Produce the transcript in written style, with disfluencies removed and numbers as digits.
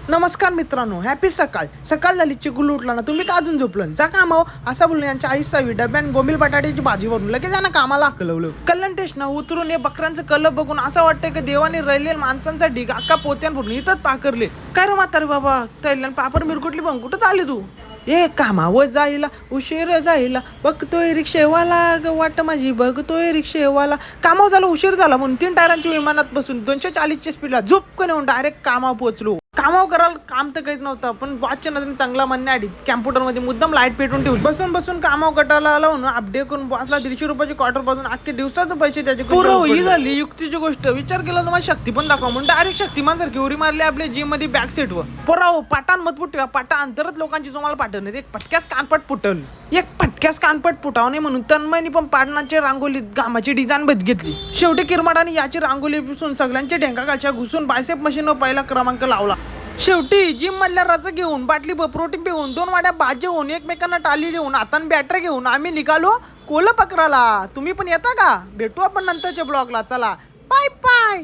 नमस्कार मित्रांनो, हॅपी सकाळ. सकाळ झाली, चिकूल उठला ना, तुम्ही का अजून झोपलं? जा कामावर असं बोलून यांच्या आई सवी डब्यान बोंबील बटाट्याची भाजी भरून लगेच त्यांना कामाला हकलवलं. कल्याण टेशन उतरून हे बकऱ्यांचं कलप बघून असं वाटतंय की देवाने राहिलेल्या माणसांचा ढीग अख्खा पोत्यान भरून इथंच पाकरले. काय रे म्हातारे बाबा, तैल्यान पापड मिरकुटली पण कुठं चालली तू? ए कामावर जायला उशीर जायला बघतोय रिक्षेवाला ग वाट माझी बघतोय रिक्षेवाला. कामावर झालं उशीर झाला म्हणून 3 टायरांच्या विमानात बसून 240च्या स्पीडला झोप येऊन डायरेक्ट कामावर पोहोचलो. कामावर करायला काम तर काहीच नव्हतं, पण बॉसच्या नजरेने चांगला म्हणण्याआधी कॅम्प्युटरमध्ये मुद्दाम लाईट पेटून ठेवली. बसून बसून कामावर कटाला आला म्हणून अपडेट करून बॉसला 150 रुपयाची क्वार्टर पासून अख्खे दिवसाचे पैसे त्याचे पुरं ही झाली. युक्तीची गोष्ट विचार केला तर मला शक्ती पण दाखवा म्हणून डायरेक्ट शक्तिमान सारखी उरी मारली आपल्या जिम मध्ये बॅक सेटवर. पोराव पाटान मत फुटवा पाटा अंतरच लोकांची तुम्हाला पाठवणे एक पटक्यास कानपट फुटल. एक पटक्यास कानपट फुटाव नाही म्हणून तन्मयनी पण पाटणाची रांगोली घामाची डिझाईन बद घेतली. शेवटी किरमाडाने याची रांगोली पिसून सगळ्यांच्या ढेंगा काच्या घुसून बायसेप मशीनवर पहिला क्रमांक लावला. शेवटी जिम मधल्या रस घेऊन बाटली प्रोटीन पिऊन 2 वाड्या भाजी होऊन एकमेकांना टाली देऊन हातान बॅटरी घेऊन आम्ही निघालो कोल पकराला. तुम्ही पण येता का? भेटू आपण नंतरच्या ब्लॉगला. चला बाय बाय.